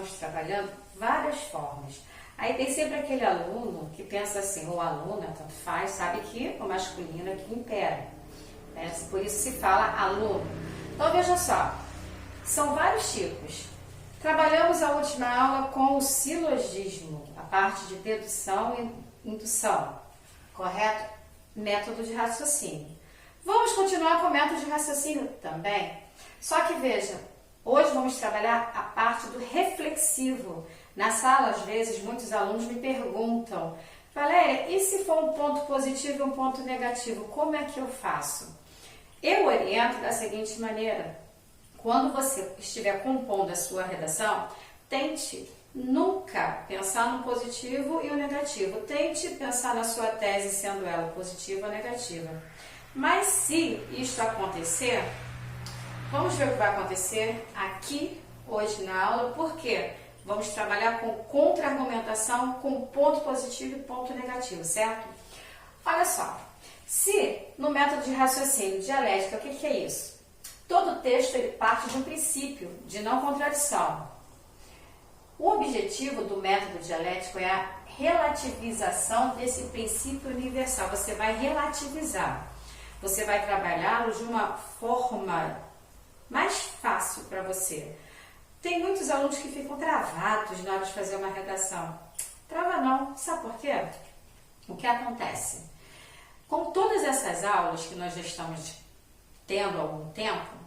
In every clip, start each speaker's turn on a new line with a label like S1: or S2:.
S1: estamos trabalhando várias formas. Aí tem sempre aquele aluno que pensa assim, ou aluna, tanto faz, sabe que o masculino é que impera, né? Por isso se fala aluno. Então veja só, são vários tipos. Trabalhamos a última aula com o silogismo, a parte de dedução e indução, correto? Método de raciocínio. Vamos continuar com o método de raciocínio também. Só que veja, hoje vamos trabalhar a parte do reflexivo. Na sala, às vezes, muitos alunos me perguntam, Valéria, e se for um ponto positivo e um ponto negativo, como é que eu faço? Eu oriento da seguinte maneira, quando você estiver compondo a sua redação, tente nunca pensar no positivo e o negativo. Tente pensar na sua tese sendo ela positiva ou negativa. Mas se isso acontecer, vamos ver o que vai acontecer aqui hoje na aula, porque vamos trabalhar com contra-argumentação, com ponto positivo e ponto negativo, certo? Olha só, se no método de raciocínio dialética, o que é isso? Todo texto ele parte de um princípio de não contradição. O objetivo do método dialético é a relativização desse princípio universal. Você vai relativizar, você vai trabalhá-lo de uma forma mais fácil para você. Tem muitos alunos que ficam travados na hora de fazer uma redação. Trava não, sabe por quê? O que acontece? Com todas essas aulas que nós já estamos tendo há algum tempo,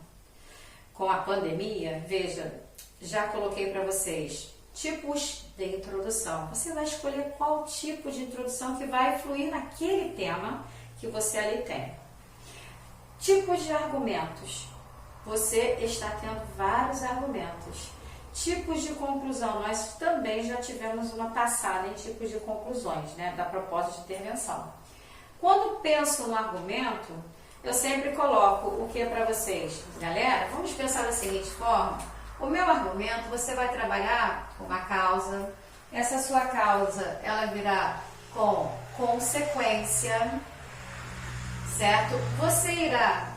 S1: com a pandemia, veja, já coloquei para vocês tipos de introdução. Você vai escolher qual tipo de introdução que vai fluir naquele tema que você ali tem. Tipos de argumentos. Você está tendo vários argumentos. Tipos de conclusão. Nós também já tivemos uma passada em tipos de conclusões, né, da proposta de intervenção. Quando penso no argumento, eu sempre coloco o que para vocês? Galera, vamos pensar da seguinte forma. O meu argumento, você vai trabalhar com uma causa. Essa sua causa, ela virá com consequência, certo? Você irá,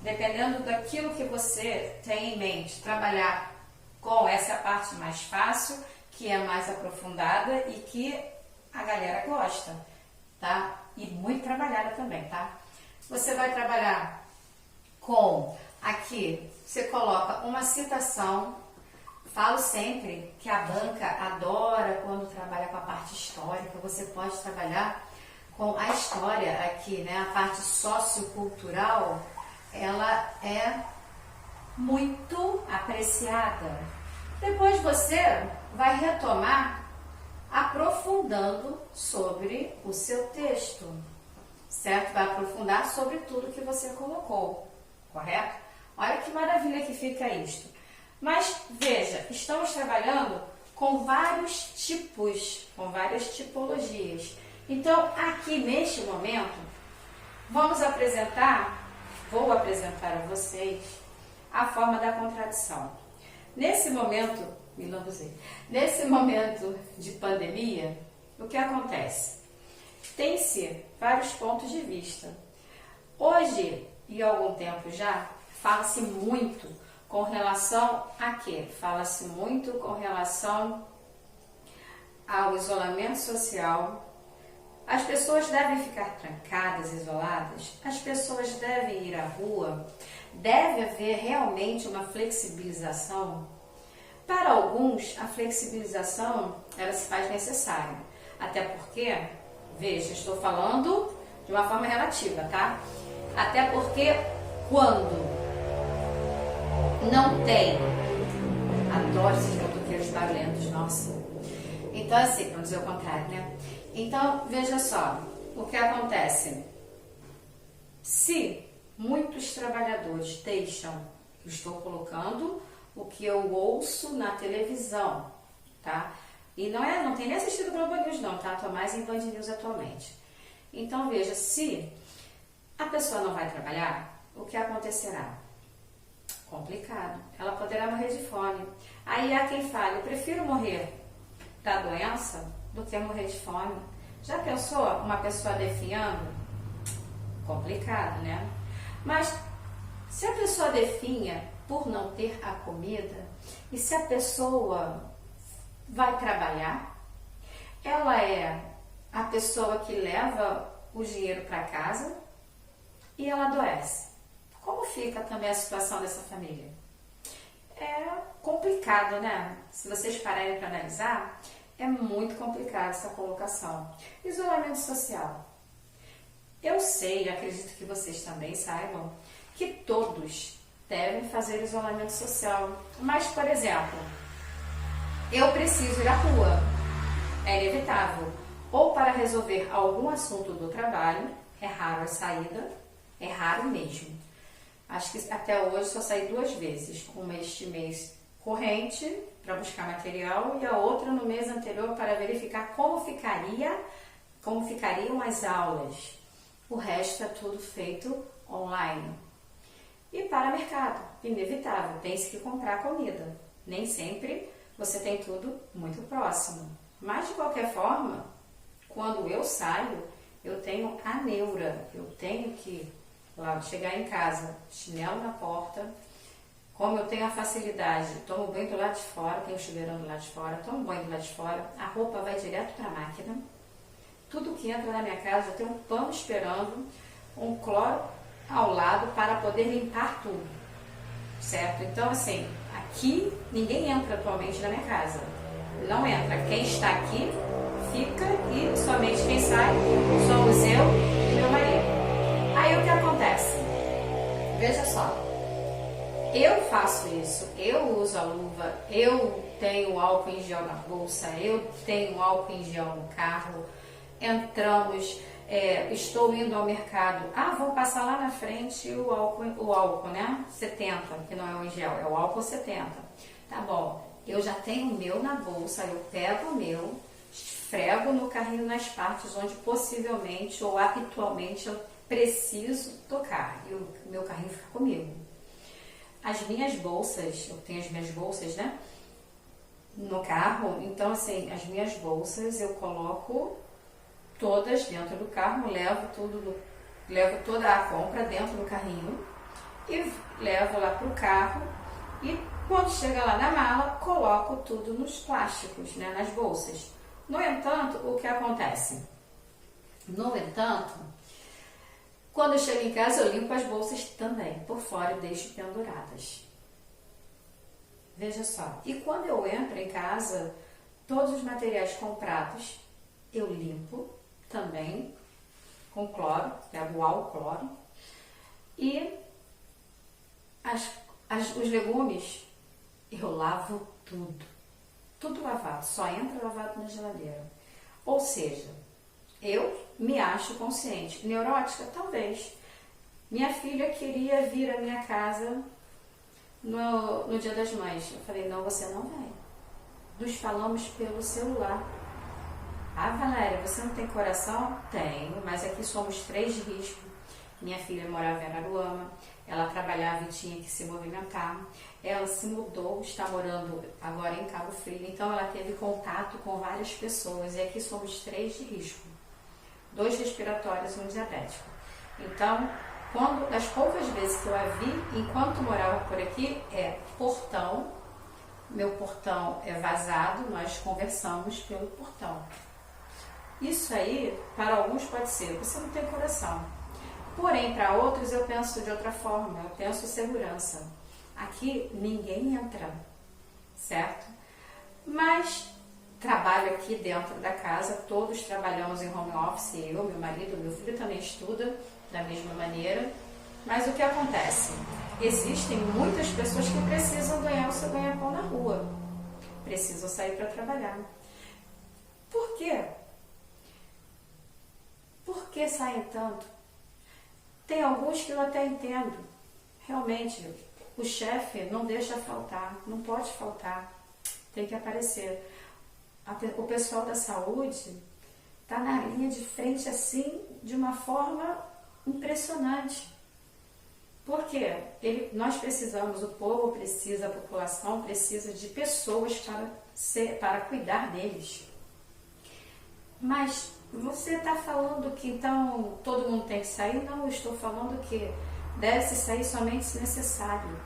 S1: dependendo daquilo que você tem em mente, trabalhar com essa parte mais fácil, que é mais aprofundada e que a galera gosta, tá? E muito trabalhada também, tá? Você vai trabalhar com, aqui, você coloca uma citação. Falo sempre que a banca adora quando trabalha com a parte histórica. Você pode trabalhar com a história aqui, né? A parte sociocultural, ela é muito apreciada. Depois você vai retomar aprofundando sobre o seu texto, certo? Vai aprofundar sobre tudo que você colocou, correto? Olha que maravilha que fica isto. Mas veja, estamos trabalhando com vários tipos, com várias tipologias. Então, aqui neste momento, vou apresentar a vocês a forma da contradição. Nesse momento de pandemia, o que acontece? Tem-se vários pontos de vista. Hoje, e há algum tempo já, fala-se muito com relação a quê? Fala-se muito com relação ao isolamento social. As pessoas devem ficar trancadas, isoladas? As pessoas devem ir à rua? Deve haver realmente uma flexibilização? Para alguns, a flexibilização ela se faz necessária. Até porque, veja, estou falando de uma forma relativa, tá? Até porque quando não tem, adoro esses motoqueiros barulhentos, nossa. Então assim, para não dizer o contrário, né? Então, veja só, o que acontece? Se muitos trabalhadores deixam, eu estou colocando o que eu ouço na televisão, tá? E não tem nem assistido Globo News não, tá? Estou mais em Band News atualmente. Então, veja, se a pessoa não vai trabalhar, o que acontecerá? Complicado. Ela poderá morrer de fome. Aí há quem fale, eu prefiro morrer da doença do que morrer de fome. Já pensou uma pessoa definhando? Complicado, né? Mas se a pessoa definha por não ter a comida, e se a pessoa vai trabalhar, ela é a pessoa que leva o dinheiro para casa e ela adoece. Como fica também a situação dessa família? É complicado, né? Se vocês pararem para analisar, é muito complicado essa colocação. Isolamento social. Eu sei, acredito que vocês também saibam, que todos devem fazer isolamento social. Mas, por exemplo, eu preciso ir à rua, é inevitável. Ou para resolver algum assunto do trabalho, é raro a saída, é raro mesmo. Acho que até hoje só saí 2 vezes. Uma este mês corrente, para buscar material, e a outra no mês anterior para verificar como ficariam as aulas. O resto é tudo feito online. E para mercado, inevitável, tem-se que comprar comida. Nem sempre você tem tudo muito próximo. Mas de qualquer forma, quando eu saio, eu tenho a neura. Eu tenho que lá chegar em casa, chinelo na porta. Como eu tenho a facilidade, tomo banho do lado de fora, tenho o chuveirão do lado de fora, tomo banho do lado de fora, a roupa vai direto para a máquina. Tudo que entra na minha casa, eu tenho um pano esperando, um cloro ao lado para poder limpar tudo, certo? Então, assim, aqui ninguém entra atualmente na minha casa. Não entra. Quem está aqui fica e somente quem sai somos eu e meu marido. Aí o que acontece? Veja só, eu faço isso, eu uso a luva, eu tenho álcool em gel na bolsa, eu tenho álcool em gel no carro, entramos, estou indo ao mercado, vou passar lá na frente o álcool, né? 70, que não é o em gel, é o álcool 70. Tá bom, eu já tenho o meu na bolsa, eu pego o meu, esfrego no carrinho nas partes onde possivelmente ou habitualmente eu preciso tocar, e o meu carrinho fica comigo. As minhas bolsas, eu tenho as minhas bolsas, né? No carro, então assim, as minhas bolsas eu coloco todas dentro do carro, levo toda a compra dentro do carrinho e levo lá pro carro e quando chega lá na mala, coloco tudo nos plásticos, né, nas bolsas. No entanto, o que acontece? Quando eu chego em casa, eu limpo as bolsas também, por fora e deixo penduradas. Veja só. E quando eu entro em casa, todos os materiais comprados, eu limpo também com cloro, pego álcool cloro. E os legumes, eu lavo tudo. Tudo lavado, só entra lavado na geladeira. Ou seja, eu me acho consciente. Neurótica? Talvez. Minha filha queria vir à minha casa no Dia das Mães. Eu falei, não, você não vem. Nos falamos pelo celular. Valéria, você não tem coração? Tenho, mas aqui somos 3 de risco. Minha filha morava em Araruama, ela trabalhava e tinha que se movimentar. Ela se mudou, está morando agora em Cabo Frio, então ela teve contato com várias pessoas. E aqui somos 3 de risco. 2 respiratórios e um diabético. Então, das poucas vezes que eu a vi, enquanto morava por aqui, portão, meu portão é vazado, nós conversamos pelo portão. Isso aí, para alguns pode ser, você não tem coração. Porém, para outros eu penso de outra forma, eu penso segurança. Aqui ninguém entra, certo? Mas trabalho aqui dentro da casa, todos trabalhamos em home office, eu, meu marido, meu filho também estuda da mesma maneira. Mas o que acontece? Existem muitas pessoas que precisam ganhar o seu ganha-pão na rua, precisam sair para trabalhar. Por quê? Por que saem tanto? Tem alguns que eu até entendo. Realmente, o chefe não deixa faltar, não pode faltar, tem que aparecer. O pessoal da saúde está na linha de frente assim, de uma forma impressionante. Por quê? Nós precisamos, o povo precisa, a população precisa de pessoas para cuidar deles. Mas você está falando que então todo mundo tem que sair? Não, eu estou falando que deve-se sair somente se necessário.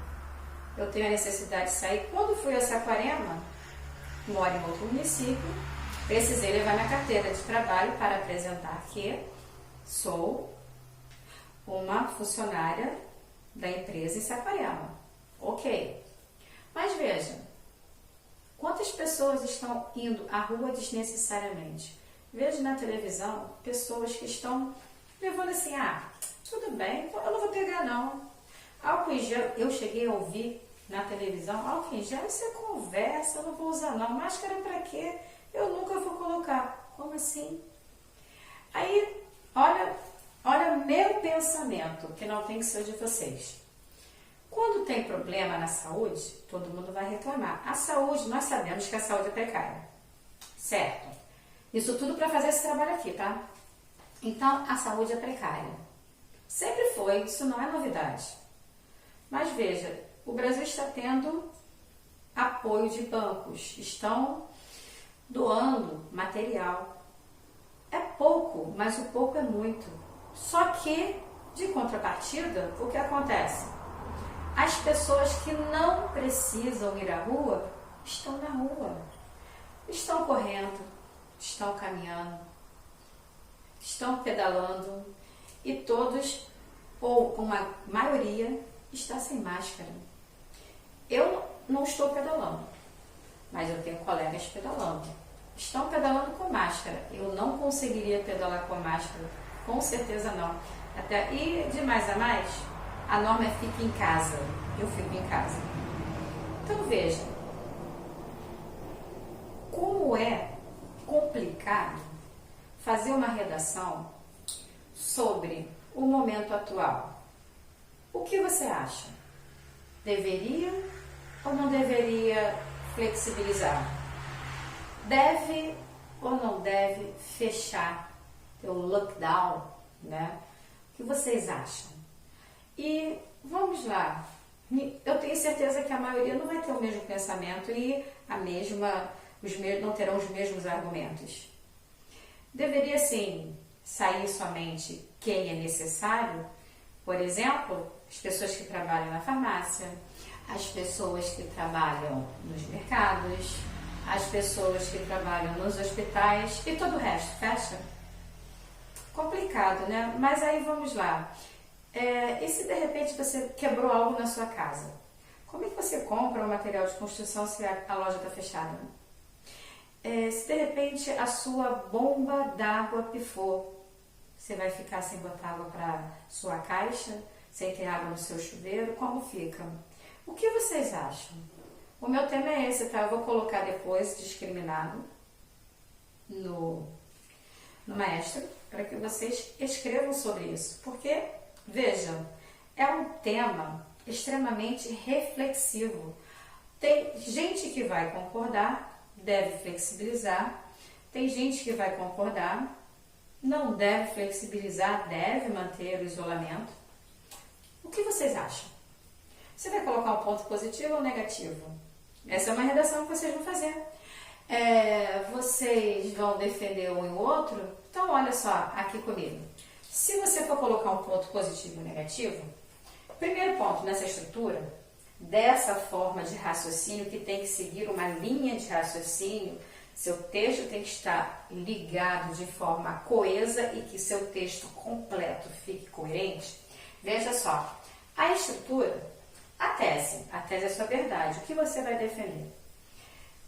S1: eu tenho a necessidade de sair. Quando fui a Saquarema, moro em outro município, precisei levar minha carteira de trabalho para apresentar que sou uma funcionária da empresa em Saquarema. Ok. Mas veja, quantas pessoas estão indo à rua desnecessariamente? Vejo na televisão pessoas que estão levando assim, tudo bem, eu não vou pegar não. Álcool em gel, eu cheguei a ouvir na televisão, álcool em gel, isso é conversa, eu não vou usar não. Máscara pra quê? Eu nunca vou colocar. Como assim? Aí, olha meu pensamento, que não tem que ser de vocês. Quando tem problema na saúde, todo mundo vai reclamar. A saúde, nós sabemos que a saúde é precária, certo? Isso tudo para fazer esse trabalho aqui, tá? Então, a saúde é precária. Sempre foi, isso não é novidade. Mas veja, o Brasil está tendo apoio de bancos, estão doando material. É pouco, mas o pouco é muito. Só que, de contrapartida, o que acontece? As pessoas que não precisam ir à rua, estão na rua. Estão correndo, estão caminhando, estão pedalando e todos, ou uma maioria, está sem máscara. Eu não estou pedalando, mas eu tenho colegas pedalando. Estão pedalando com máscara. Eu não conseguiria pedalar com máscara, com certeza não. E de mais a mais, a norma é fique em casa. Eu fico em casa. Então veja, como é complicado fazer uma redação sobre o momento atual. O que você acha? Deveria ou não deveria flexibilizar? Deve ou não deve fechar o lockdown, né? O que vocês acham? E vamos lá. Eu tenho certeza que a maioria não vai ter o mesmo pensamento e não terão os mesmos argumentos. Deveria, sim, sair somente quem é necessário. Por exemplo, as pessoas que trabalham na farmácia, as pessoas que trabalham nos mercados, as pessoas que trabalham nos hospitais e todo o resto, fecha? Complicado, né? Mas aí vamos lá. E se de repente você quebrou algo na sua casa? Como é que você compra um material de construção se a loja está fechada? Se de repente a sua bomba d'água pifou, você vai ficar sem botar água para sua caixa, sem ter água no seu chuveiro? Como fica? O que vocês acham? O meu tema é esse, tá? Eu vou colocar depois discriminado no Maestro, para que vocês escrevam sobre isso. Porque, vejam, é um tema extremamente reflexivo. Tem gente que vai concordar, deve flexibilizar. Tem gente que vai concordar, não deve flexibilizar, deve manter o isolamento. O que vocês acham? Você vai colocar um ponto positivo ou negativo? Essa é uma redação que vocês vão fazer. Vocês vão defender um e o outro? Então, olha só, aqui comigo. Se você for colocar um ponto positivo e negativo, primeiro ponto nessa estrutura, dessa forma de raciocínio que tem que seguir uma linha de raciocínio, seu texto tem que estar ligado de forma coesa e que seu texto completo fique coerente. Veja só, a estrutura, a tese é sua verdade. O que você vai defender?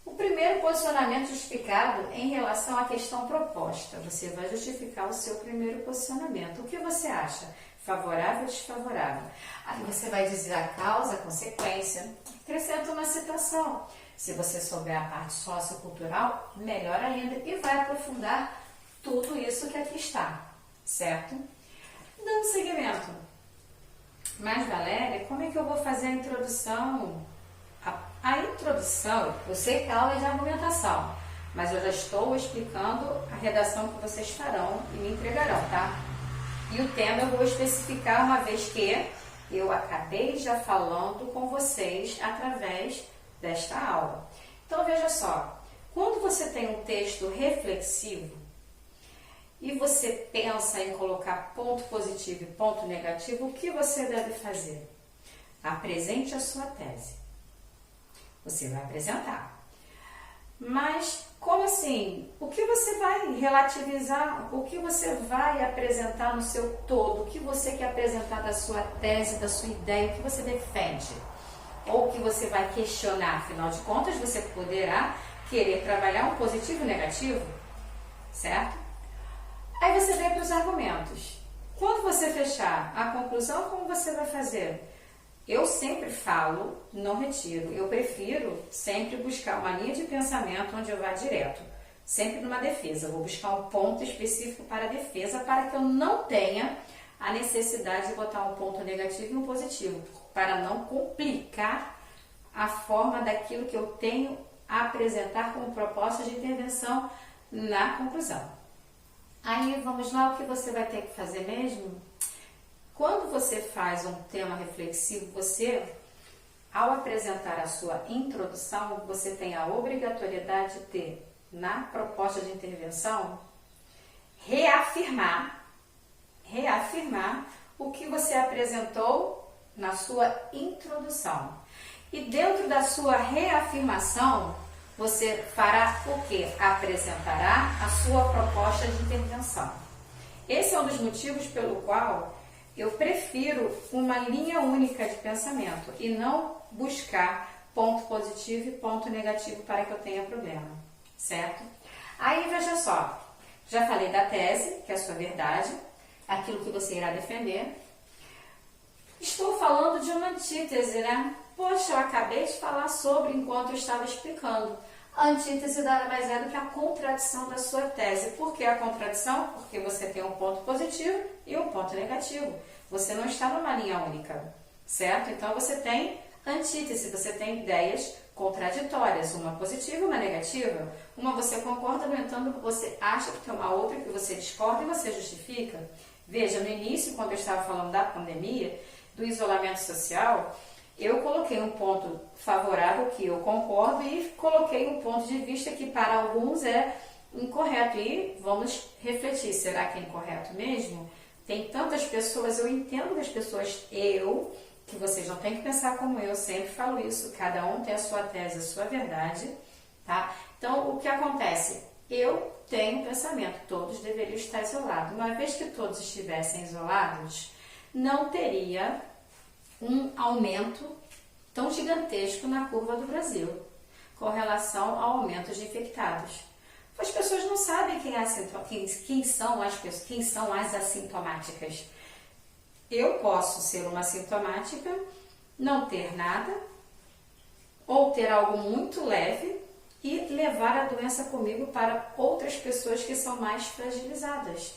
S1: O primeiro posicionamento justificado em relação à questão proposta. Você vai justificar o seu primeiro posicionamento. O que você acha? Favorável ou desfavorável? Aí você vai dizer a causa, a consequência. Acrescenta uma citação. Se você souber a parte sociocultural, melhor ainda. E vai aprofundar tudo isso que aqui está. Certo? Dando seguimento. Mas, Valéria, como é que eu vou fazer a introdução? A introdução, eu sei que a aula é de argumentação, mas eu já estou explicando a redação que vocês farão e me entregarão, tá? E o tema eu vou especificar uma vez que eu acabei já falando com vocês através desta aula. Então, veja só, quando você tem um texto reflexivo e você pensa em colocar ponto positivo e ponto negativo, o que você deve fazer? Apresente a sua tese. Você vai apresentar. Mas, como assim? O que você vai relativizar? O que você vai apresentar no seu todo? O que você quer apresentar da sua tese, da sua ideia? O que você defende? Ou o que você vai questionar? Afinal de contas, você poderá querer trabalhar um positivo e negativo, certo? Aí você vem para os argumentos. Quando você fechar a conclusão, como você vai fazer? Eu sempre falo, não retiro. Eu prefiro sempre buscar uma linha de pensamento onde eu vá direto. Sempre numa defesa. Eu vou buscar um ponto específico para a defesa para que eu não tenha a necessidade de botar um ponto negativo e um positivo. Para não complicar a forma daquilo que eu tenho a apresentar como proposta de intervenção na conclusão. Aí vamos lá, o que você vai ter que fazer mesmo? Quando você faz um tema reflexivo, você, ao apresentar a sua introdução, você tem a obrigatoriedade de ter, na proposta de intervenção, reafirmar o que você apresentou na sua introdução. E dentro da sua reafirmação, você fará o quê? Apresentará a sua proposta de intervenção. Esse é um dos motivos pelo qual eu prefiro uma linha única de pensamento e não buscar ponto positivo e ponto negativo para que eu tenha problema, certo? Aí veja só, já falei da tese, que é a sua verdade, aquilo que você irá defender. Estou falando de uma antítese, né? Poxa, eu acabei de falar sobre enquanto eu estava explicando. A antítese nada mais é do que a contradição da sua tese. Por que a contradição? Porque você tem um ponto positivo e um ponto negativo. Você não está numa linha única, certo? Então você tem antítese, você tem ideias contraditórias, uma positiva e uma negativa. Uma você concorda, no entanto, você acha que tem uma outra que você discorda e você justifica. Veja, no início, quando eu estava falando da pandemia, do isolamento social, eu coloquei um ponto favorável que eu concordo e coloquei um ponto de vista que para alguns é incorreto. E vamos refletir, será que é incorreto mesmo? Tem tantas pessoas, eu entendo das pessoas, que vocês não têm que pensar como eu sempre falo isso, cada um tem a sua tese, a sua verdade, tá? Então, o que acontece? Eu tenho um pensamento, todos deveriam estar isolados. Uma vez que todos estivessem isolados, não teria um aumento tão gigantesco na curva do Brasil, com relação ao aumento de infectados. As pessoas não sabem quem são as assintomáticas. Eu posso ser uma assintomática, não ter nada, ou ter algo muito leve e levar a doença comigo para outras pessoas que são mais fragilizadas.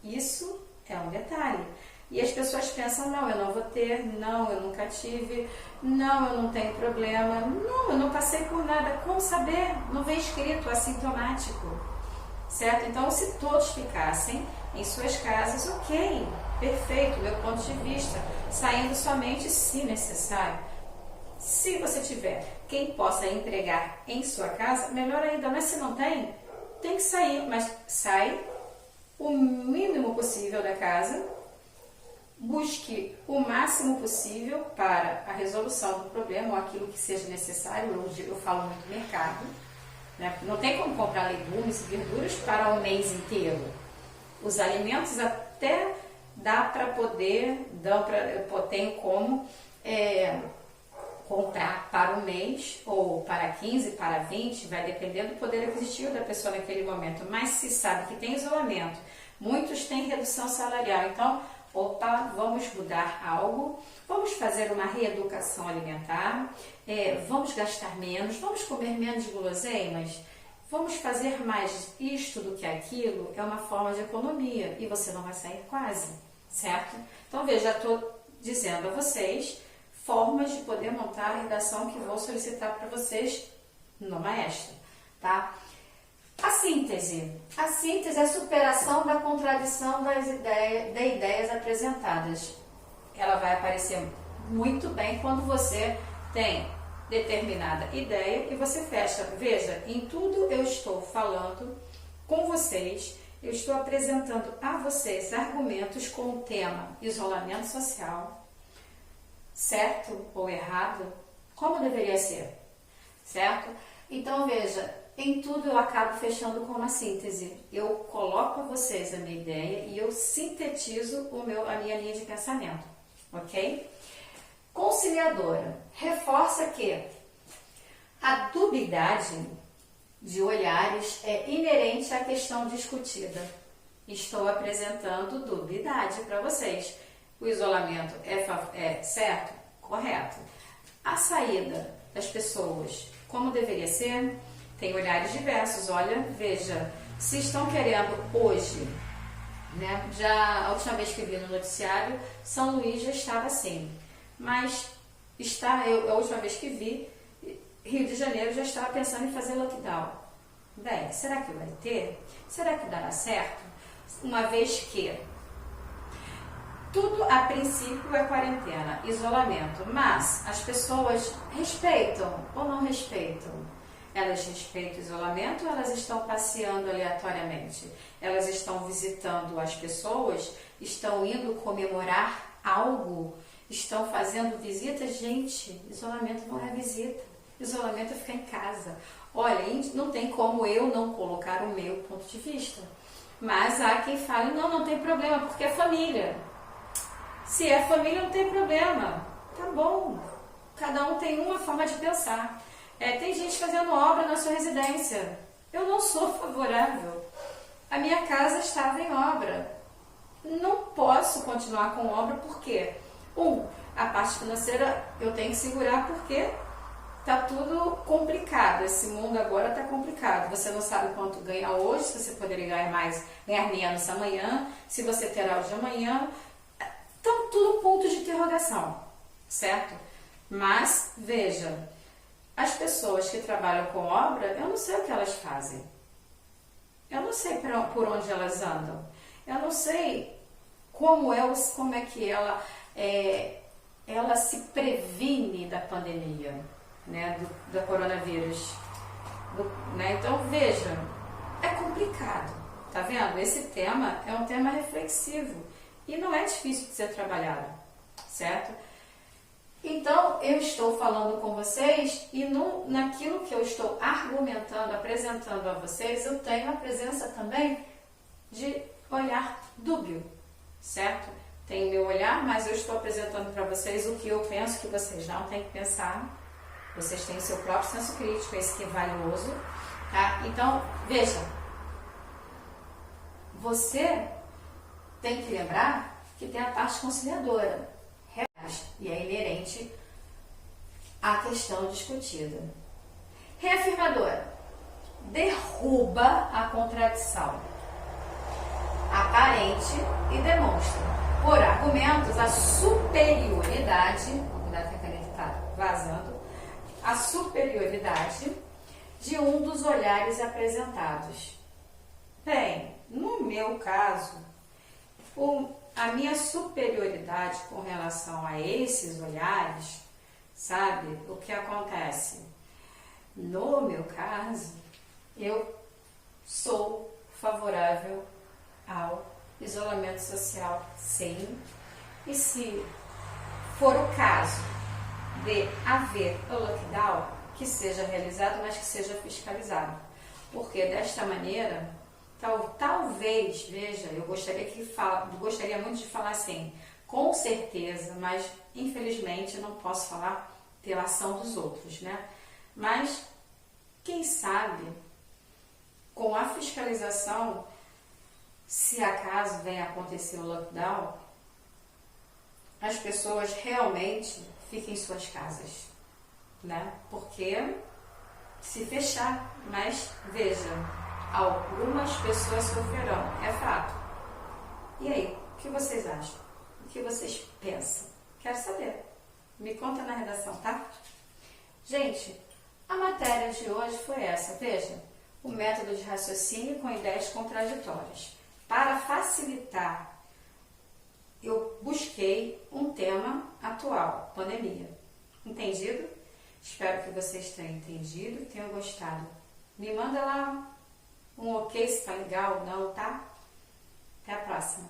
S1: Isso é um detalhe. E as pessoas pensam, não, eu não vou ter, não, eu nunca tive, não, eu não tenho problema, não, eu não passei por nada. Como saber? Não vem escrito assintomático, certo? Então, se todos ficassem em suas casas, ok, perfeito, meu ponto de vista, saindo somente se necessário. Se você tiver quem possa entregar em sua casa, melhor ainda, mas se não tem, tem que sair, mas sai o mínimo possível da casa, busque o máximo possível para a resolução do problema ou aquilo que seja necessário. Eu falo muito mercado, né? Não tem como comprar legumes e verduras para o mês inteiro. Os alimentos até dá para poder, eu tenho como comprar para um mês ou para 15, para 20, vai depender do poder aquisitivo da pessoa naquele momento. Mas se sabe que tem isolamento, muitos têm redução salarial, então opa, vamos mudar algo, vamos fazer uma reeducação alimentar, vamos gastar menos, vamos comer menos guloseimas, vamos fazer mais isto do que aquilo, é uma forma de economia e você não vai sair quase, certo? Então veja, estou dizendo a vocês formas de poder montar a redação que vou solicitar para vocês no Maestro, tá? A síntese é a superação da contradição de ideias apresentadas. Ela vai aparecer muito bem quando você tem determinada ideia e você fecha. Veja, em tudo eu estou falando com vocês, eu estou apresentando a vocês argumentos com o tema isolamento social, certo ou errado, como deveria ser, certo? Então veja, em tudo eu acabo fechando com uma síntese. Eu coloco a vocês a minha ideia e eu sintetizo a minha linha de pensamento, ok? Conciliadora, reforça que a dubiedade de olhares é inerente à questão discutida. Estou apresentando dubiedade para vocês. O isolamento é certo? Correto. A saída das pessoas, como deveria ser? Tem olhares diversos. Olha, veja, se estão querendo hoje, né? Já a última vez que vi no noticiário, São Luís já estava assim. Mas a última vez que vi, Rio de Janeiro já estava pensando em fazer lockdown. Bem, será que vai ter? Será que dará certo? Uma vez que tudo a princípio é quarentena, isolamento, mas as pessoas respeitam ou não respeitam? Elas respeitam o isolamento ou elas estão passeando aleatoriamente? Elas estão visitando as pessoas? Estão indo comemorar algo? Estão fazendo visitas? Gente, isolamento não é visita. Isolamento é ficar em casa. Olha, não tem como eu não colocar o meu ponto de vista. Mas há quem fale, não tem problema, porque é família. Se é família, não tem problema. Tá bom. Cada um tem uma forma de pensar. Tem gente fazendo obra na sua residência. Eu não sou favorável. A minha casa estava em obra. Não posso continuar com obra porque, a parte financeira eu tenho que segurar porque tá tudo complicado. Esse mundo agora tá complicado. Você não sabe quanto ganha hoje, se você poderia ganhar menos amanhã, se você terá hoje amanhã. Então, tudo ponto de interrogação, certo? Mas, veja, as pessoas que trabalham com obra, eu não sei o que elas fazem. Eu não sei por onde elas andam. Eu não sei como é que ela se previne da pandemia, né, do coronavírus. Né? Então, veja, é complicado, tá vendo? Esse tema é um tema reflexivo e não é difícil de ser trabalhado, certo? Então, eu estou falando com vocês e naquilo que eu estou argumentando, apresentando a vocês, eu tenho a presença também de olhar dúbio, certo? Tem meu olhar, mas eu estou apresentando para vocês o que eu penso que vocês não têm que pensar. Vocês têm o seu próprio senso crítico, esse que é valioso, tá? Então, veja, você tem que lembrar que tem a parte conciliadora, e é inerente à questão discutida. Reafirmadora, derruba a contradição aparente e demonstra, por argumentos, a superioridade, cuidado que a caneta está vazando, a superioridade de um dos olhares apresentados. Bem, no meu caso, a minha superioridade com relação a esses olhares, sabe, o que acontece? No meu caso, eu sou favorável ao isolamento social, sim, e se for o caso de haver o lockdown, que seja realizado, mas que seja fiscalizado, porque desta maneira, talvez, veja, eu gostaria muito de falar assim, com certeza, mas infelizmente não posso falar pela ação dos outros, né? Mas, quem sabe, com a fiscalização, se acaso venha acontecer o lockdown, as pessoas realmente fiquem em suas casas, né? Porque se fechar, mas veja, algumas pessoas sofrerão, é fato. E aí, o que vocês acham? O que vocês pensam? Quero saber. Me conta na redação, tá? Gente, a matéria de hoje foi essa, veja, o método de raciocínio com ideias contraditórias. Para facilitar, eu busquei um tema atual, pandemia. Entendido? Espero que vocês tenham entendido, tenham gostado. Me manda lá um ok se tá legal ou não, tá? Até a próxima.